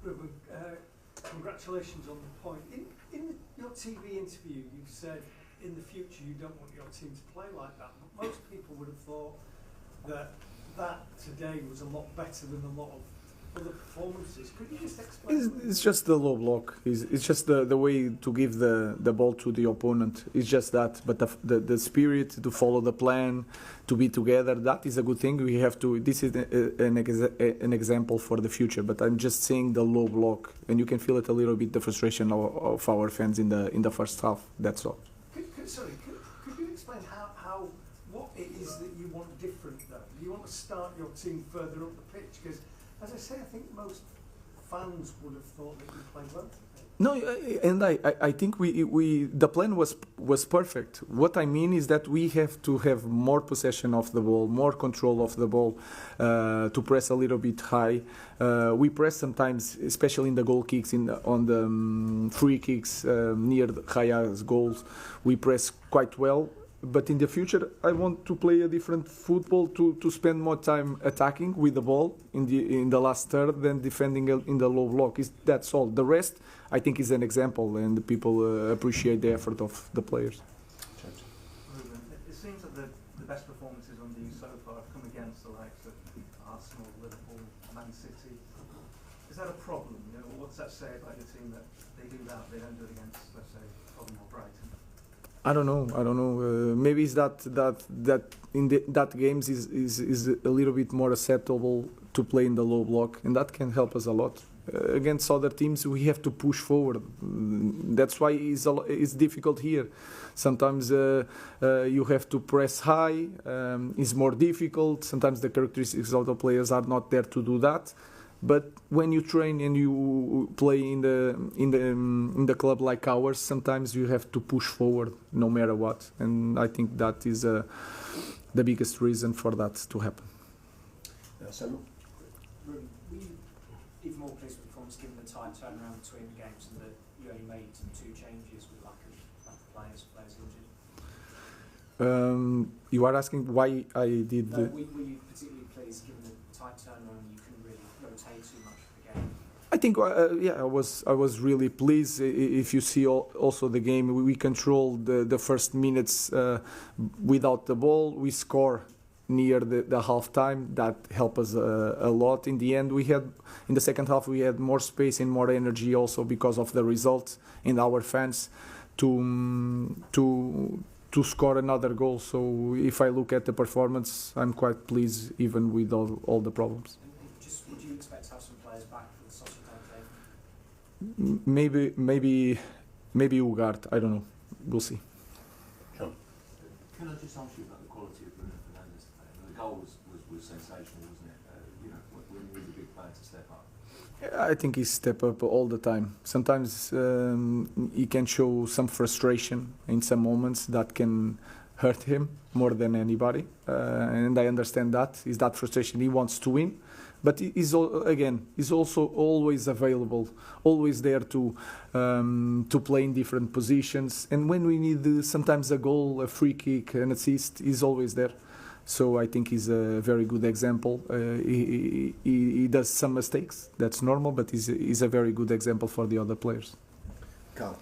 Ruben, congratulations on the point. In your TV interview, you've said in the future you don't want your team to play like that. But most people would have thought that today was a lot better than a lot of other performances. Could you just explain? It's just the low block. It's just the way to give the ball to the opponent. It's just that. But the spirit to follow the plan, to be together, that is a good thing. We have to. This is an example for the future. But I'm just saying the low block, and you can feel it a little bit, the frustration of our fans in the first half. That's all. Could you explain what it is that you want different though? Do you want to start your team further up the pitch? Because as I say, I think most fans would have thought that you played well. No, and I think we the plan was perfect. What I mean is that we have to have more possession of the ball, more control of the ball, to press a little bit high. We press sometimes, especially in the goal kicks, on the free kicks near the Raya's goals. We press quite well. But in the future, I want to play a different football, to spend more time attacking with the ball in the last third than defending in the low block. That's all. The rest, I think, is an example, and the people appreciate the effort of the players. Ruben, it seems that the best performances under you so far have come against the likes of Arsenal, Liverpool, Man City. Is that a problem? You know, what's that say about your team that they do that, they don't do it against, let's say, Tottenham or Brighton? I don't know. Maybe it's that in that games is a little bit more acceptable to play in the low block, and that can help us a lot. Against other teams, we have to push forward. That's why it's difficult here. Sometimes you have to press high. It's more difficult. Sometimes the characteristics of the players are not there to do that. But when you train and you play in the club like ours, sometimes you have to push forward no matter what, and I think that is the biggest reason for that to happen. Ruben, were you even more pleased with the performance given the tight turnaround between the games and that you only made 2 changes with lack of players injured? You are asking why I did. No, were you particularly pleased given the tight turnaround? You couldn't really rotate too much for the game. I think, I was really pleased. If you see also the game, we controlled the first minutes without the ball. We score near the half time. That helped us a lot. In the end, in the second half, we had more space and more energy also because of the result and our fans to score another goal. So if I look at the performance, I'm quite pleased even with all the problems. Would you expect to have some players back for the Sociedad game? Maybe Ugarte, I don't know. We'll see. John. Can I just ask you about the quality of Bruno Fernandes today? The goal was sensational, wasn't it? When you need a big player to step up. I think he step up all the time. Sometimes he can show some frustration in some moments that can hurt him more than anybody, and I understand that. Is that frustration? He wants to win, but he's also always available, always there to play in different positions. And when we need sometimes a goal, a free kick, an assist, he's always there. So I think he's a very good example. He does some mistakes, that's normal, but he's a very good example for the other players. Carl.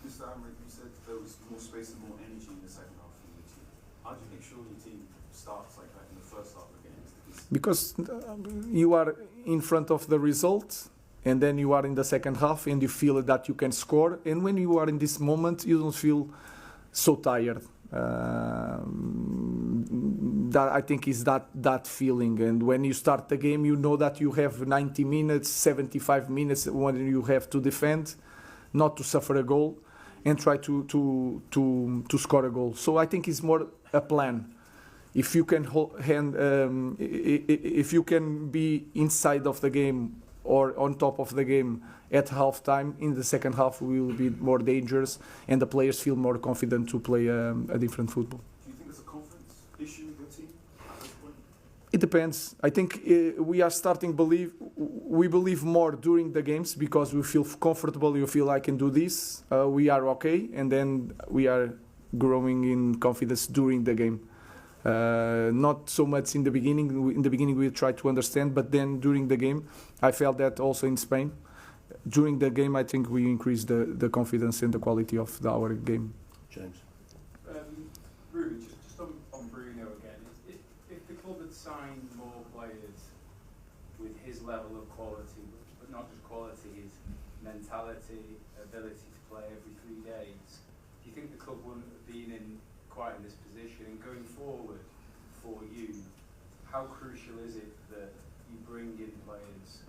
Mr. Amorim, you said there was more space and more energy in the second half from your team. How do you make sure your team starts like that in the first half of games? Because you are in front of the result, and then you are in the second half, and you feel that you can score. And when you are in this moment, you don't feel so tired. That I think is that feeling, and when you start the game, you know that you have 90 minutes, 75 minutes when you have to defend, not to suffer a goal, and try to score a goal. So I think it's more a plan. If you can if you can be inside of the game or on top of the game at half time, in the second half we will be more dangerous and the players feel more confident to play a different football. Do you think there's a confidence issue with your team at this point? It depends. I think we are starting we believe more during the games because we feel comfortable, you feel I can do this, we are okay, and then we are growing in confidence during the game. Not so much in the beginning. In the beginning we tried to understand, but then during the game I felt that also in Spain. during the game, I think we increased the confidence and the quality of our game. James. Ruben, just on Bruno again, if the club had signed more players with his level of quality, but not just quality, his mentality, ability to play every 3 days, do you think the club wouldn't have been quite in this position? And going forward for you, how crucial is it that you bring in players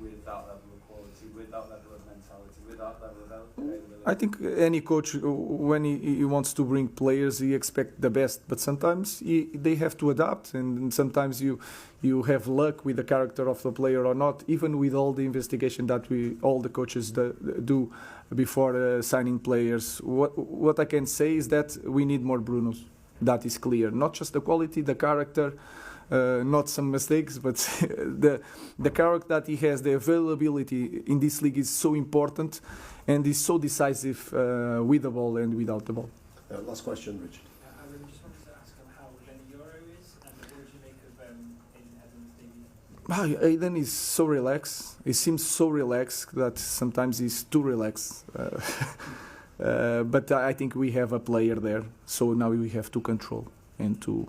with that level of quality, with that level of mentality, with that level of availability? I think any coach, when he wants to bring players, he expects the best. But sometimes they have to adapt, and sometimes you have luck with the character of the player or not. Even with all the investigation that all the coaches do before signing players, what I can say is that we need more Brunos. That is clear. Not just the quality, the character. Not some mistakes, but the character that he has, the availability in this league is so important and is so decisive with the ball and without the ball. Last question, Rich. I really just wanted to ask on how Ruben Amorim is, and what would you make of in Evan's debut? Aiden is so relaxed. He seems so relaxed that sometimes he's too relaxed. But I think we have a player there, so now we have to control and to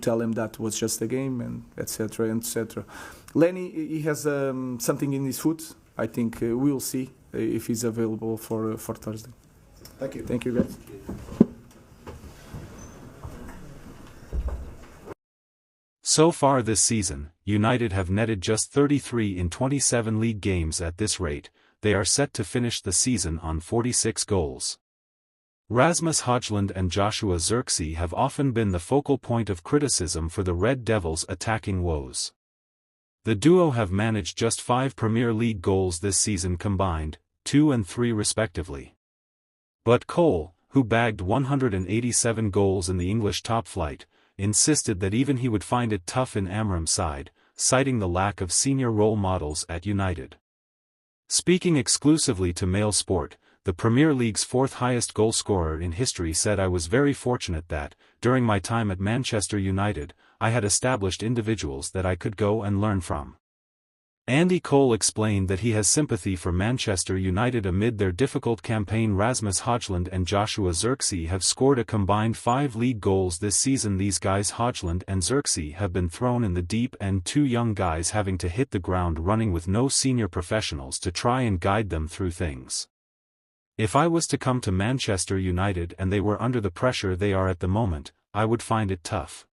tell him that was just a game, and etc. etc. Lenny, he has something in his foot. I think we will see if he's available for Thursday. Thank you. Thank you, guys. So far this season, United have netted just 33 in 27 league games. At this rate, they are set to finish the season on 46 goals. Rasmus Højlund and Joshua Zirkzee have often been the focal point of criticism for the Red Devils' attacking woes. The duo have managed just 5 Premier League goals this season combined, 2 and 3 respectively. But Cole, who bagged 187 goals in the English top flight, insisted that even he would find it tough in Amorim's side, citing the lack of senior role models at United. Speaking exclusively to Mail Sport, the Premier League's 4th highest goal scorer in history said, "I was very fortunate that, during my time at Manchester United, I had established individuals that I could go and learn from." Andy Cole explained that he has sympathy for Manchester United amid their difficult campaign. Rasmus Højlund and Joshua Zirkzee have scored a combined 5 league goals this season. These guys, Højlund and Zirkzee, have been thrown in the deep end, 2 young guys having to hit the ground running with no senior professionals to try and guide them through things. If I was to come to Manchester United and they were under the pressure they are at the moment, I would find it tough.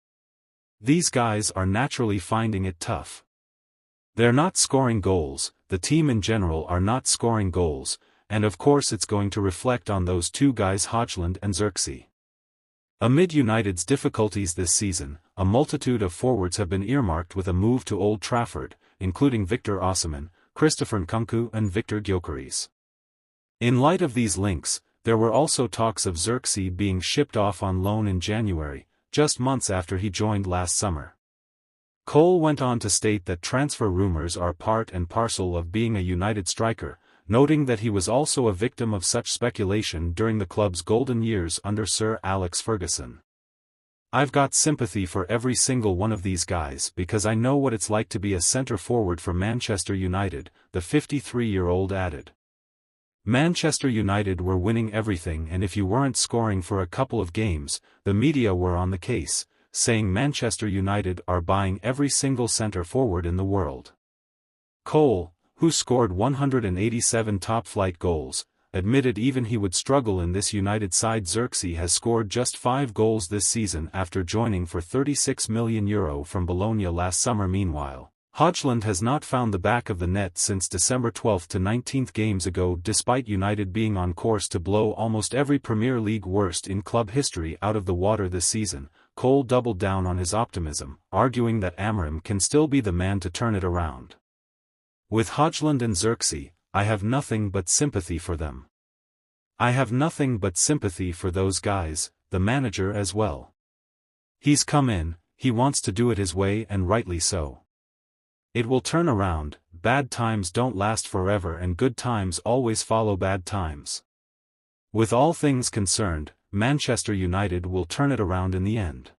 These guys are naturally finding it tough. They're not scoring goals, the team in general are not scoring goals, and of course it's going to reflect on those 2 guys, Højlund and Zirkzee. Amid United's difficulties this season, a multitude of forwards have been earmarked with a move to Old Trafford, including Victor Osimhen, Christopher Nkunku and Victor Gyökeres. In light of these links, there were also talks of Zirkzee being shipped off on loan in January, just months after he joined last summer. Cole went on to state that transfer rumors are part and parcel of being a United striker, noting that he was also a victim of such speculation during the club's golden years under Sir Alex Ferguson. "I've got sympathy for every single one of these guys because I know what it's like to be a centre forward for Manchester United," the 53-year-old added. Manchester United were winning everything, and if you weren't scoring for a couple of games, the media were on the case, saying Manchester United are buying every single centre forward in the world. Cole, who scored 187 top-flight goals, admitted even he would struggle in this United side. Zirkzee has scored just 5 goals this season after joining for €36 million from Bologna last summer. Meanwhile, Højlund has not found the back of the net since December 12 to 19th games ago. Despite United being on course to blow almost every Premier League worst in club history out of the water this season, Cole doubled down on his optimism, arguing that Amorim can still be the man to turn it around. "With Højlund and Zirkzee, I have nothing but sympathy for them. I have nothing but sympathy for those guys, the manager as well. He's come in, he wants to do it his way, and rightly so. It will turn around. Bad times don't last forever and good times always follow bad times. With all things concerned, Manchester United will turn it around in the end."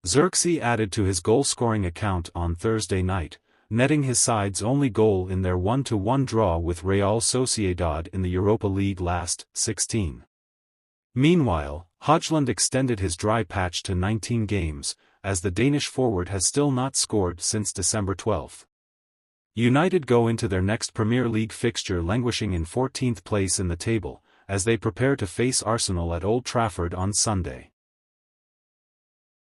Zirkzee added to his goal-scoring account on Thursday night, netting his side's only goal in their 1-1 draw with Real Sociedad in the Europa League last 16. Meanwhile, Højlund extended his dry patch to 19 games, as the Danish forward has still not scored since December 12. United go into their next Premier League fixture languishing in 14th place in the table, as they prepare to face Arsenal at Old Trafford on Sunday.